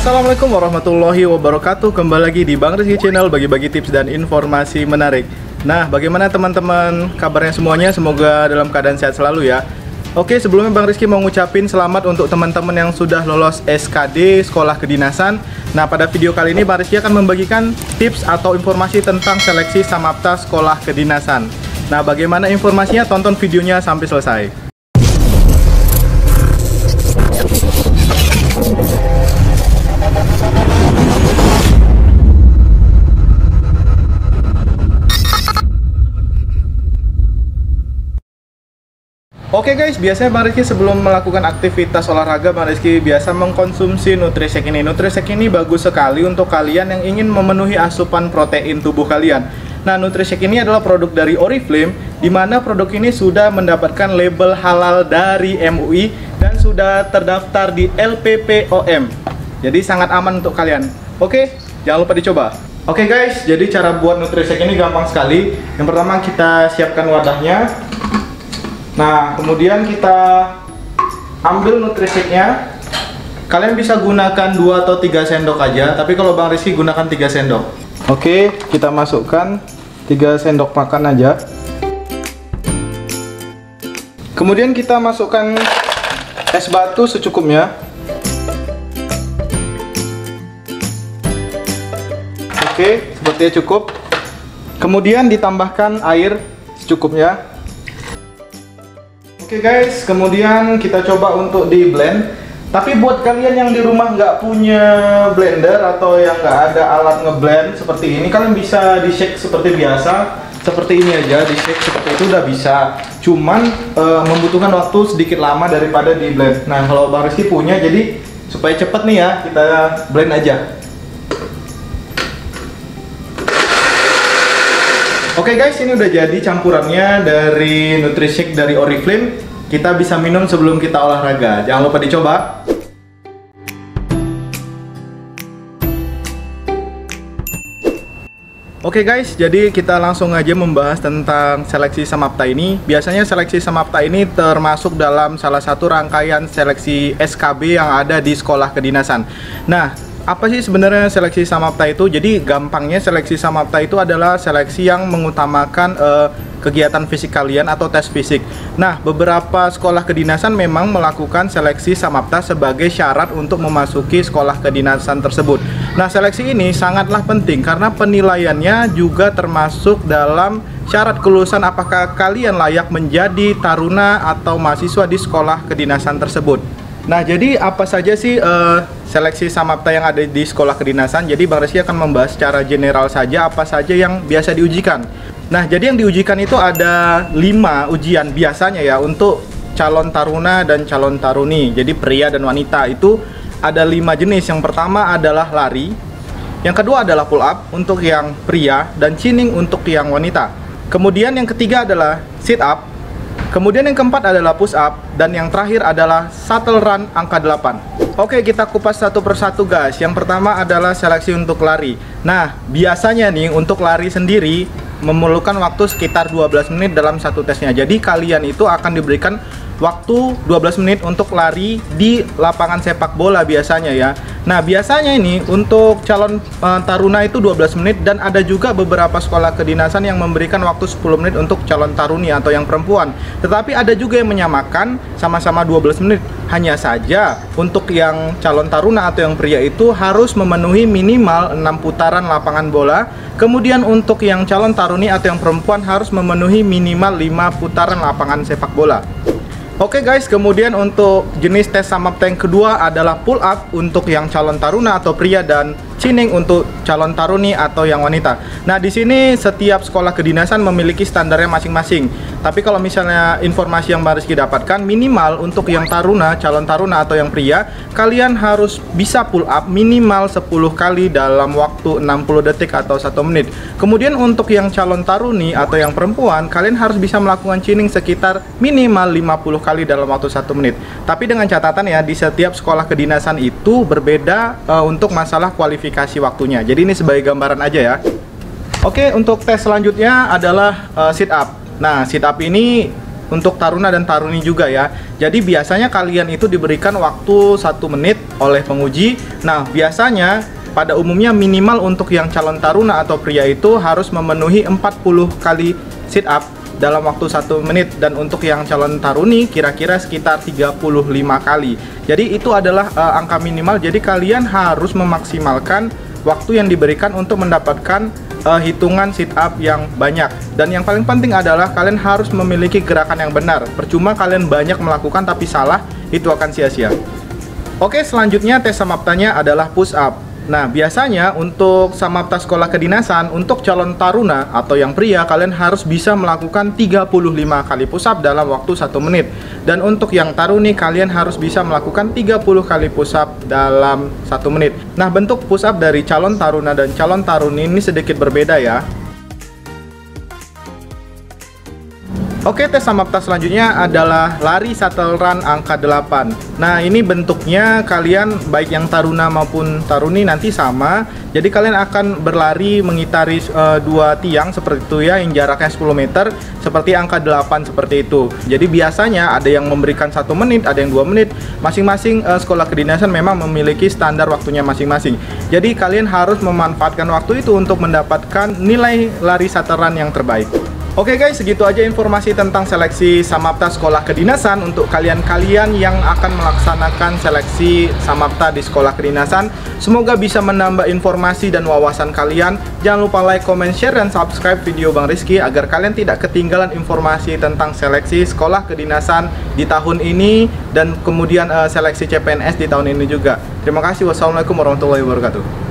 Assalamualaikum warahmatullahi wabarakatuh. Kembali lagi di Bang Rizky Channel, bagi-bagi tips dan informasi menarik. Nah, bagaimana teman-teman kabarnya semuanya? Semoga dalam keadaan sehat selalu ya. Oke, sebelumnya Bang Rizky mau ngucapin selamat untuk teman-teman yang sudah lolos SKD Sekolah Kedinasan. Nah, pada video kali ini Bang Rizky akan membagikan tips atau informasi tentang seleksi Samapta Sekolah Kedinasan. Nah, bagaimana informasinya? Tonton videonya sampai selesai. Oke guys, biasanya Bang Rizky sebelum melakukan aktivitas olahraga, Bang Rizky biasa mengkonsumsi Nutrisek ini. Nutrisek ini bagus sekali untuk kalian yang ingin memenuhi asupan protein tubuh kalian. Nah, Nutrisek ini adalah produk dari Oriflame, di mana produk ini sudah mendapatkan label halal dari MUI dan sudah terdaftar di LPPOM. Jadi sangat aman untuk kalian. Oke, jangan lupa dicoba. Oke guys, jadi cara buat Nutrisek ini gampang sekali. Yang pertama kita siapkan wadahnya. Nah, kemudian kita ambil Nutriseknya. Kalian bisa gunakan 2 atau 3 sendok aja, tapi kalau Bang Rizky gunakan 3 sendok. Oke, kita masukkan 3 sendok makan aja. Kemudian kita masukkan es batu secukupnya. Oke, sepertinya cukup. Kemudian ditambahkan air secukupnya. Oke guys, kemudian kita coba untuk di blend. Tapi buat kalian yang di rumah nggak punya blender atau yang nggak ada alat ngeblend seperti ini, kalian bisa di shake seperti biasa, seperti ini aja, di shake seperti itu udah bisa. Cuman membutuhkan waktu sedikit lama daripada di blend. Nah, kalau Bang Rizky punya, jadi supaya cepet nih ya, kita blend aja. Oke guys, ini udah jadi campurannya dari Nutrisek dari Oriflame. Kita bisa minum sebelum kita olahraga. Jangan lupa dicoba. Oke guys, jadi kita langsung aja membahas tentang seleksi Samapta ini. Biasanya seleksi Samapta ini termasuk dalam salah satu rangkaian seleksi SKB yang ada di sekolah kedinasan. Nah, apa sih sebenarnya seleksi Samapta itu? Jadi gampangnya seleksi Samapta itu adalah seleksi yang mengutamakan kegiatan fisik kalian atau tes fisik. Nah, beberapa sekolah kedinasan memang melakukan seleksi Samapta sebagai syarat untuk memasuki sekolah kedinasan tersebut. Nah, seleksi ini sangatlah penting karena penilaiannya juga termasuk dalam syarat kelulusan apakah kalian layak menjadi taruna atau mahasiswa di sekolah kedinasan tersebut. Nah, jadi apa saja sih seleksi Samapta yang ada di sekolah kedinasan? Jadi Bang Rizky akan membahas secara general saja apa saja yang biasa diujikan. Nah, jadi yang diujikan itu ada 5 ujian biasanya ya untuk calon taruna dan calon taruni. Jadi pria dan wanita itu ada 5 jenis. Yang pertama adalah lari. Yang kedua adalah pull up untuk yang pria dan chinning untuk yang wanita. Kemudian yang ketiga adalah sit up. Kemudian yang keempat adalah push up, dan yang terakhir adalah shuttle run angka 8. Oke, kita kupas satu persatu guys. Yang pertama adalah seleksi untuk lari. Nah, biasanya nih untuk lari sendiri memerlukan waktu sekitar 12 menit dalam satu tesnya. Jadi kalian itu akan diberikan waktu 12 menit untuk lari di lapangan sepak bola biasanya ya. Nah, biasanya ini untuk calon taruna itu 12 menit, dan ada juga beberapa sekolah kedinasan yang memberikan waktu 10 menit untuk calon taruni atau yang perempuan. Tetapi ada juga yang menyamakan sama-sama 12 menit. Hanya saja untuk yang calon taruna atau yang pria itu harus memenuhi minimal 6 putaran lapangan bola. Kemudian untuk yang calon taruni atau yang perempuan harus memenuhi minimal 5 putaran lapangan sepak bola. Oke guys, kemudian untuk jenis tes Samapta yang kedua adalah pull up untuk yang calon taruna atau pria dan chinning untuk calon taruni atau yang wanita. Nah, di sini setiap sekolah kedinasan memiliki standarnya masing-masing. Tapi kalau misalnya informasi yang Bang Rizky dapatkan, minimal untuk yang taruna, calon taruna atau yang pria, kalian harus bisa pull up minimal 10 kali dalam waktu 60 detik atau 1 menit. Kemudian untuk yang calon taruni atau yang perempuan, kalian harus bisa melakukan chinning sekitar minimal 50 kali dalam waktu 1 menit. Tapi dengan catatan ya, di setiap sekolah kedinasan itu berbeda untuk masalah kualifikasi waktunya. Jadi ini sebagai gambaran aja ya. Oke, untuk tes selanjutnya adalah sit up. Nah, sit up ini untuk taruna dan taruni juga ya. Jadi biasanya kalian itu diberikan waktu 1 menit oleh penguji Nah, biasanya pada umumnya minimal untuk yang calon taruna atau pria itu harus memenuhi 40 kali sit up dalam waktu 1 menit, dan untuk yang calon taruni kira-kira sekitar 35 kali. Jadi itu adalah angka minimal, jadi kalian harus memaksimalkan waktu yang diberikan untuk mendapatkan hitungan sit up yang banyak. Dan yang paling penting adalah kalian harus memiliki gerakan yang benar. Percuma kalian banyak melakukan tapi salah, itu akan sia-sia. Oke, selanjutnya tes samaptanya adalah push up. Nah, biasanya untuk samapta sekolah kedinasan, untuk calon taruna atau yang pria, kalian harus bisa melakukan 35 kali push up dalam waktu 1 menit. Dan untuk yang taruni, kalian harus bisa melakukan 30 kali push up dalam 1 menit. Nah, bentuk push up dari calon taruna dan calon taruni ini sedikit berbeda ya. Oke, tes samapta selanjutnya adalah lari shuttle run angka 8. Nah, ini bentuknya kalian baik yang taruna maupun taruni nanti sama. Jadi kalian akan berlari mengitari 2 tiang seperti itu ya, yang jaraknya 10 meter, seperti angka 8 seperti itu. Jadi biasanya ada yang memberikan 1 menit, ada yang 2 menit. Masing-masing sekolah kedinasan memang memiliki standar waktunya masing-masing. Jadi kalian harus memanfaatkan waktu itu untuk mendapatkan nilai lari shuttle run yang terbaik. Oke guys, segitu aja informasi tentang seleksi samapta sekolah kedinasan untuk kalian-kalian yang akan melaksanakan seleksi samapta di sekolah kedinasan. Semoga bisa menambah informasi dan wawasan kalian. Jangan lupa like, comment, share, dan subscribe video Bang Rizky agar kalian tidak ketinggalan informasi tentang seleksi sekolah kedinasan di tahun ini dan kemudian seleksi CPNS di tahun ini juga. Terima kasih. Wassalamualaikum warahmatullahi wabarakatuh.